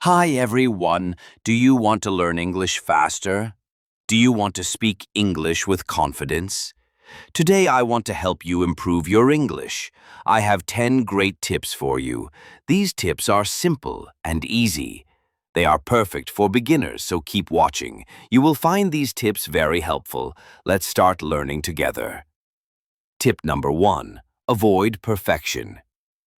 Hi everyone, do you want to learn English faster? Do you want to speak English with confidence? Today I want to help you improve your English. I have 10 great tips for you. These tips are simple and easy. They are perfect for beginners, so keep watching. You will find these tips very helpful. Let's start learning together. Tip number 1. Avoid perfection.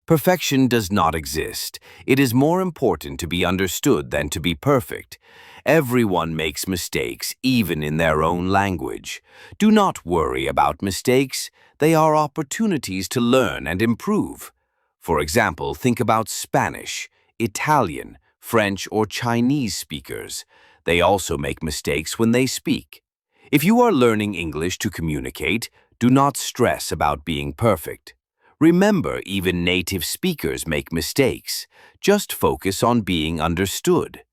Perfection does not exist. It is more important to be understood than to be perfect. Everyone makes mistakes, even in their own language. Do not worry about mistakes. They are opportunities to learn and improve. For example, think about Spanish, Italian, French, or Chinese speakers. They also make mistakes when they speak. If you are learning English to communicate, do not stress about being perfect. Remember, even native speakers make mistakes. Just focus on being understood.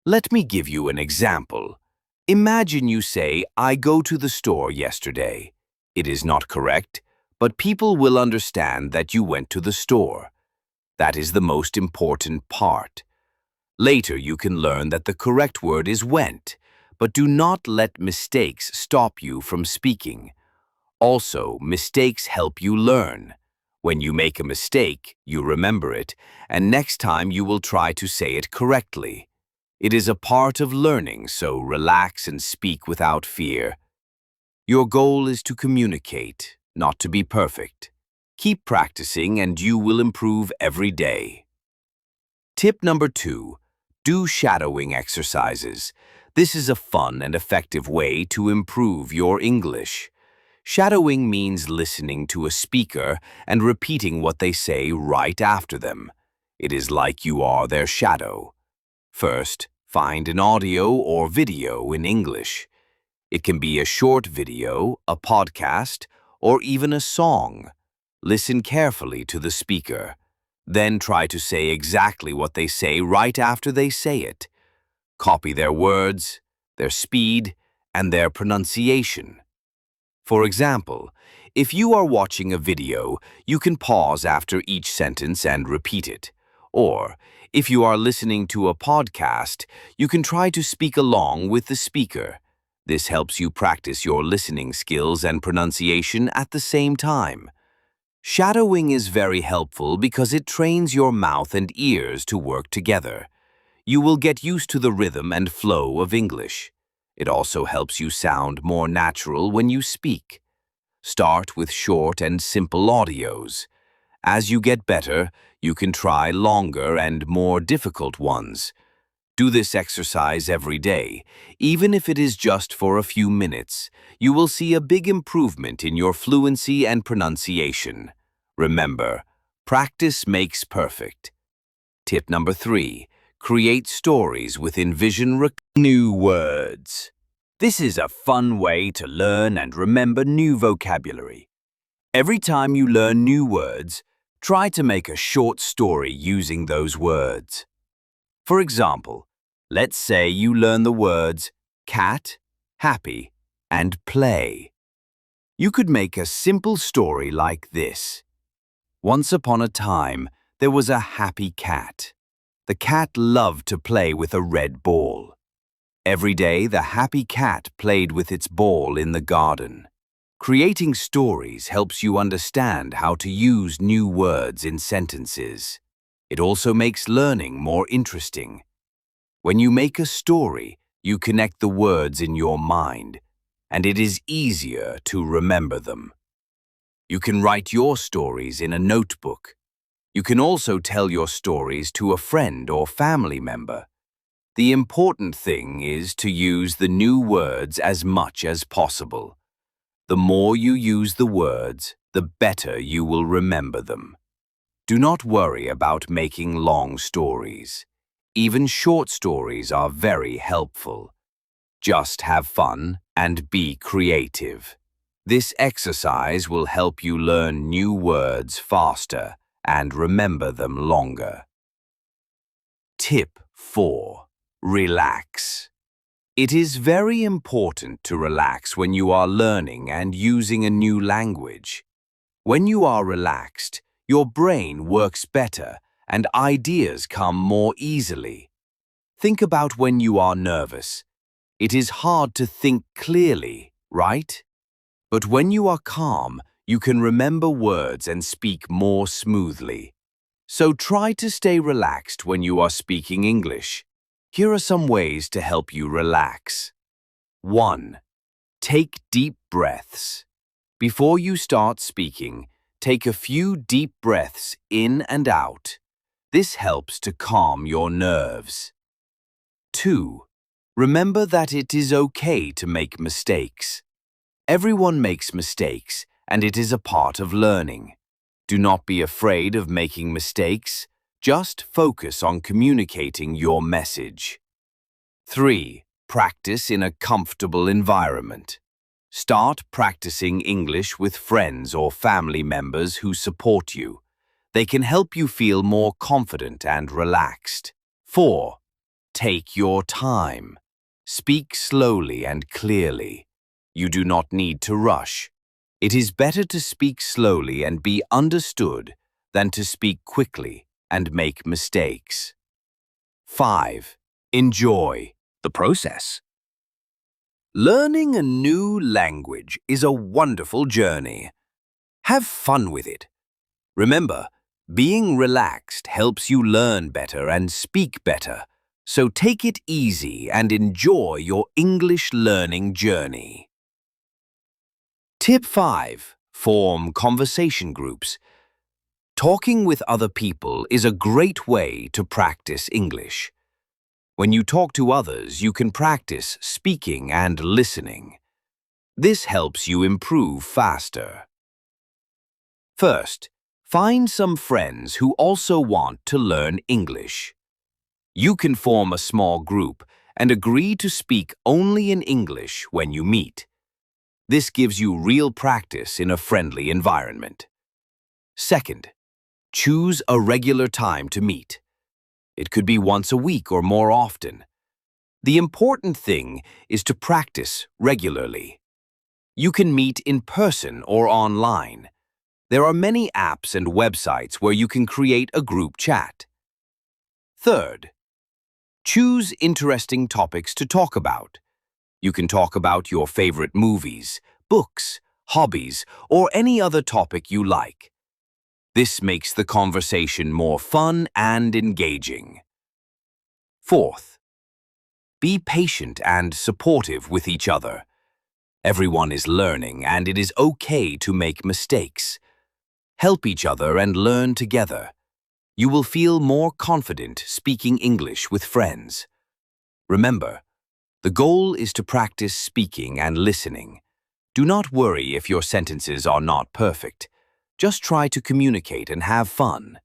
Let me give you an example. Imagine you say, "I go to the store yesterday." It is not correct, but people will understand that you went to the store. That is the most important part. Later you can learn that the correct word is went, but do not let mistakes stop you from speaking. Also, mistakes help you learn. When you make a mistake, you remember it, and next time you will try to say it correctly. It is a part of learning, so relax and speak without fear. Your goal is to communicate, not to be perfect. Keep practicing and you will improve every day. Tip number 2. Do shadowing exercises. This is a fun and effective way to improve your English. Shadowing means listening to a speaker and repeating what they say right after them. It is like you are their shadow. First, find an audio or video in English. It can be a short video, a podcast, or even a song. Listen carefully to the speaker. Then try to say exactly what they say right after they say it. Copy their words, their speed, and their pronunciation. For example, if you are watching a video, you can pause after each sentence and repeat it. Or, if you are listening to a podcast, you can try to speak along with the speaker. This helps you practice your listening skills and pronunciation at the same time. Shadowing is very helpful because it trains your mouth and ears to work together. You will get used to the rhythm and flow of English. It also helps you sound more natural when you speak. Start with short and simple audios. As you get better, you can try longer and more difficult ones. Do this exercise every day, even if it is just for a few minutes. You will see a big improvement in your fluency and pronunciation. Remember, practice makes perfect. Tip number 3. Create stories with new words. This is a fun way to learn and remember new vocabulary. Every time you learn new words, try to make a short story using those words. For example, let's say you learn the words cat, happy, and play. You could make a simple story like this. Once upon a time, there was a happy cat. The cat loved to play with a red ball. Every day, the happy cat played with its ball in the garden. Creating stories helps you understand how to use new words in sentences. It also makes learning more interesting. When you make a story, you connect the words in your mind, and it is easier to remember them. You can write your stories in a notebook. You can also tell your stories to a friend or family member. The important thing is to use the new words as much as possible. The more you use the words, the better you will remember them. Do not worry about making long stories. Even short stories are very helpful. Just have fun and be creative. This exercise will help you learn new words faster and remember them longer. Tip 4. Relax. It is very important to relax when you are learning and using a new language. When you are relaxed, your brain works better and ideas come more easily. Think about when you are nervous. It is hard to think clearly, right? But when you are calm, you can remember words and speak more smoothly. So try to stay relaxed when you are speaking English. Here are some ways to help you relax. 1. Take deep breaths. Before you start speaking, take a few deep breaths in and out. This helps to calm your nerves. 2. Remember that it is okay to make mistakes. Everyone makes mistakes, and it is a part of learning. Do not be afraid of making mistakes. Just focus on communicating your message. 3. Practice in a comfortable environment. Start practicing English with friends or family members who support you. They can help you feel more confident and relaxed. 4. Take your time. Speak slowly and clearly. You do not need to rush. It is better to speak slowly and be understood than to speak quickly and make mistakes. 5. Enjoy the process. Learning a new language is a wonderful journey. Have fun with it. Remember, being relaxed helps you learn better and speak better. So take it easy and enjoy your English learning journey. Tip 5. Form conversation groups. Talking with other people is a great way to practice English. When you talk to others, you can practice speaking and listening. This helps you improve faster. First, find some friends who also want to learn English. You can form a small group and agree to speak only in English when you meet. This gives you real practice in a friendly environment. Second, choose a regular time to meet. It could be once a week or more often. The important thing is to practice regularly. You can meet in person or online. There are many apps and websites where you can create a group chat. Third, choose interesting topics to talk about. You can talk about your favorite movies, books, hobbies, or any other topic you like. This makes the conversation more fun and engaging. Fourth, be patient and supportive with each other. Everyone is learning, and it is okay to make mistakes. Help each other and learn together. You will feel more confident speaking English with friends. Remember, the goal is to practice speaking and listening. Do not worry if your sentences are not perfect. Just try to communicate and have fun.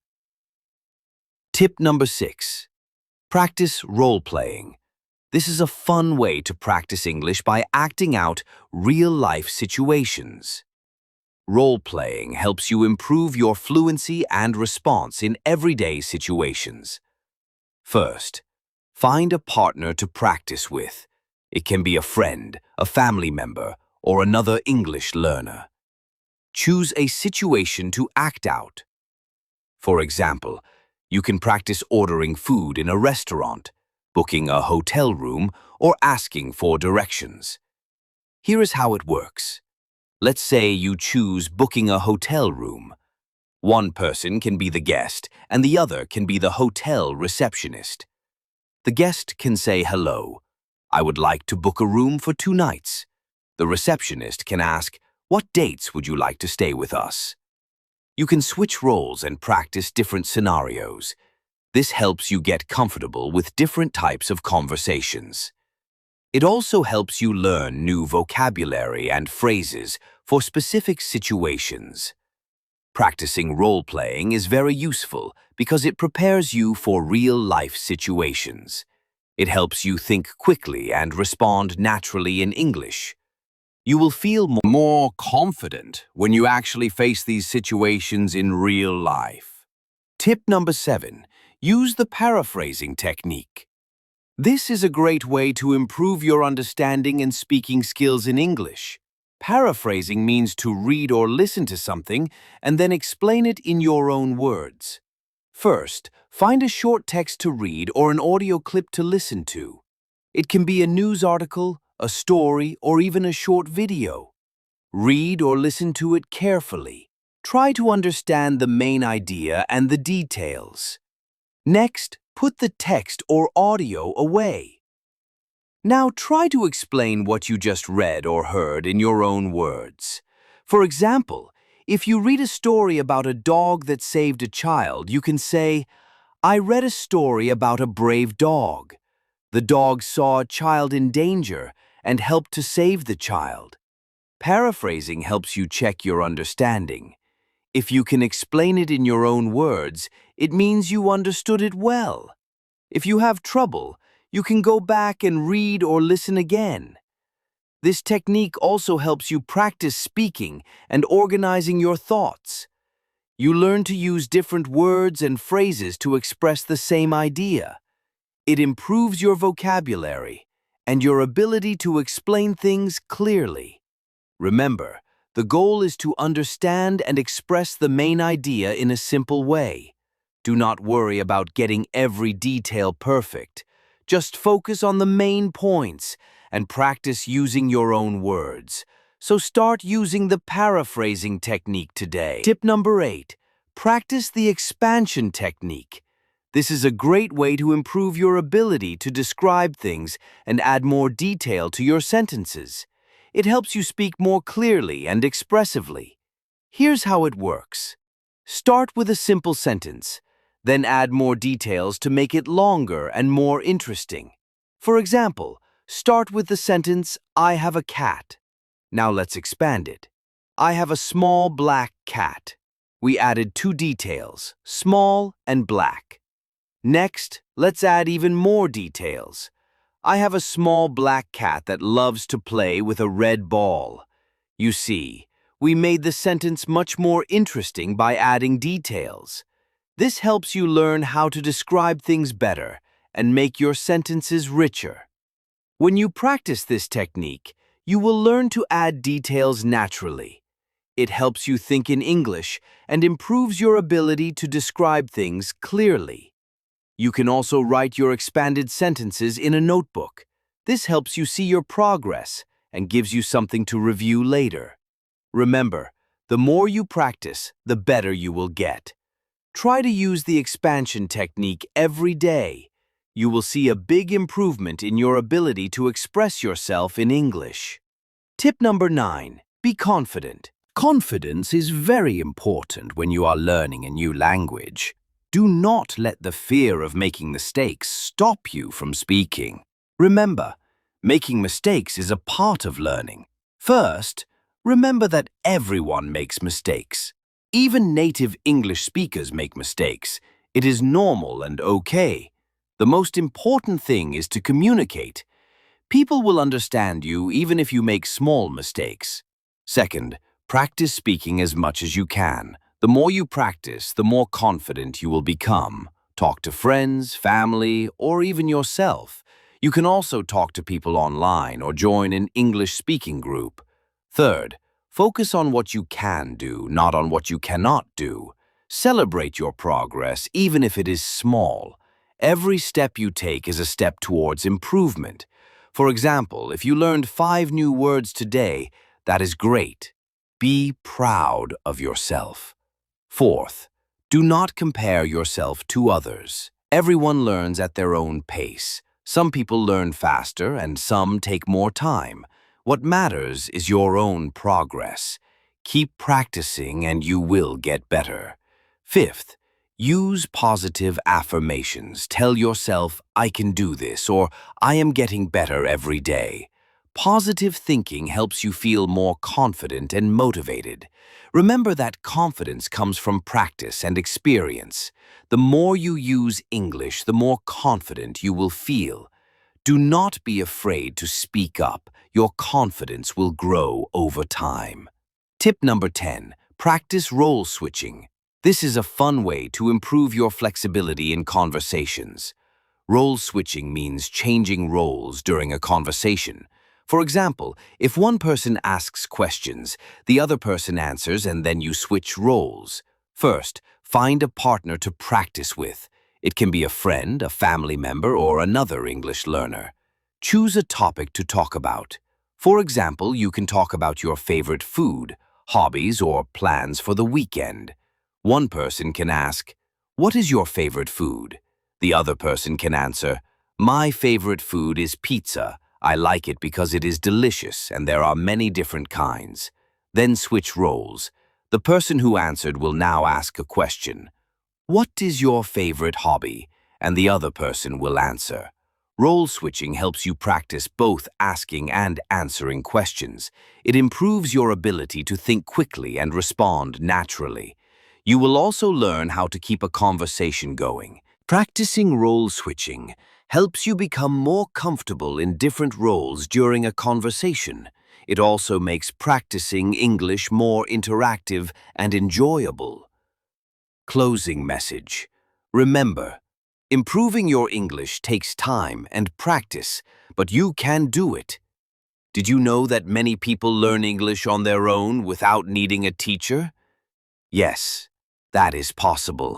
Tip number 6. Practice role-playing. This is a fun way to practice English by acting out real-life situations. Role-playing helps you improve your fluency and response in everyday situations. First, find a partner to practice with. It can be a friend, a family member, or another English learner. Choose a situation to act out. For example, you can practice ordering food in a restaurant, booking a hotel room, or asking for directions. Here is how it works. Let's say you choose booking a hotel room. One person can be the guest, and the other can be the hotel receptionist. The guest can say hello. I would like to book a room for 2 nights. The receptionist can ask, what dates would you like to stay with us? You can switch roles and practice different scenarios. This helps you get comfortable with different types of conversations. It also helps you learn new vocabulary and phrases for specific situations. Practicing role-playing is very useful because it prepares you for real-life situations. It helps you think quickly and respond naturally in English. You will feel more confident when you actually face these situations in real life. Tip number 7. Use the paraphrasing technique. This is a great way to improve your understanding and speaking skills in English. Paraphrasing means to read or listen to something and then explain it in your own words. First, Find a short text to read or an audio clip to listen to. It can be a news article, a story, or even a short video. Read or listen to it carefully. Try to understand the main idea and the details. Next, put the text or audio away. Now try to explain what you just read or heard in your own words. For example, if you read a story about a dog that saved a child, you can say, "I read a story about a brave dog. The dog saw a child in danger and helped to save the child." Paraphrasing helps you check your understanding. If you can explain it in your own words, it means you understood it well. If you have trouble, you can go back and read or listen again. This technique also helps you practice speaking and organizing your thoughts. You learn to use different words and phrases to express the same idea. It improves your vocabulary and your ability to explain things clearly. Remember, the goal is to understand and express the main idea in a simple way. Do not worry about getting every detail perfect. Just focus on the main points and practice using your own words. So start using the paraphrasing technique today. Tip number 8, practice the expansion technique. This is a great way to improve your ability to describe things and add more detail to your sentences. It helps you speak more clearly and expressively. Here's how it works. Start with a simple sentence, then add more details to make it longer and more interesting. For example, start with the sentence, "I have a cat." Now let's expand it. "I have a small black cat." We added 2 details, small and black. Next, let's add even more details. "I have a small black cat that loves to play with a red ball." You see, we made the sentence much more interesting by adding details. This helps you learn how to describe things better and make your sentences richer. When you practice this technique, you will learn to add details naturally. It helps you think in English and improves your ability to describe things clearly. You can also write your expanded sentences in a notebook. This helps you see your progress and gives you something to review later. Remember, the more you practice, the better you will get. Try to use the expansion technique every day. You will see a big improvement in your ability to express yourself in English. Tip number 9, be confident. Confidence is very important when you are learning a new language. Do not let the fear of making mistakes stop you from speaking. Remember, making mistakes is a part of learning. First, remember that everyone makes mistakes. Even native English speakers make mistakes. It is normal and okay. The most important thing is to communicate. People will understand you even if you make small mistakes. Second, practice speaking as much as you can. The more you practice, the more confident you will become. Talk to friends, family, or even yourself. You can also talk to people online or join an English-speaking group. Third, focus on what you can do, not on what you cannot do. Celebrate your progress, even if it is small. Every step you take is a step towards improvement. For example, if you learned 5 new words today, that is great. Be proud of yourself. Fourth, do not compare yourself to others. Everyone learns at their own pace. Some people learn faster and some take more time. What matters is your own progress. Keep practicing and you will get better. Fifth, use positive affirmations. Tell yourself, "I can do this," or "I am getting better every day." Positive thinking helps you feel more confident and motivated. Remember that confidence comes from practice and experience. The more you use English, the more confident you will feel. Do not be afraid to speak up. Your confidence will grow over time. Tip number 10, practice role switching. This is a fun way to improve your flexibility in conversations. Role switching means changing roles during a conversation. For example, if one person asks questions, the other person answers and then you switch roles. First, find a partner to practice with. It can be a friend, a family member, or another English learner. Choose a topic to talk about. For example, you can talk about your favorite food, hobbies, or plans for the weekend. One person can ask, "What is your favorite food?" The other person can answer, "My favorite food is pizza. I like it because it is delicious and there are many different kinds." Then switch roles. The person who answered will now ask a question. "What is your favorite hobby?" And the other person will answer. Role switching helps you practice both asking and answering questions. It improves your ability to think quickly and respond naturally. You will also learn how to keep a conversation going. Practicing role switching helps you become more comfortable in different roles during a conversation. It also makes practicing English more interactive and enjoyable. Closing message. Remember, improving your English takes time and practice, but you can do it. Did you know that many people learn English on their own without needing a teacher? Yes, that is possible.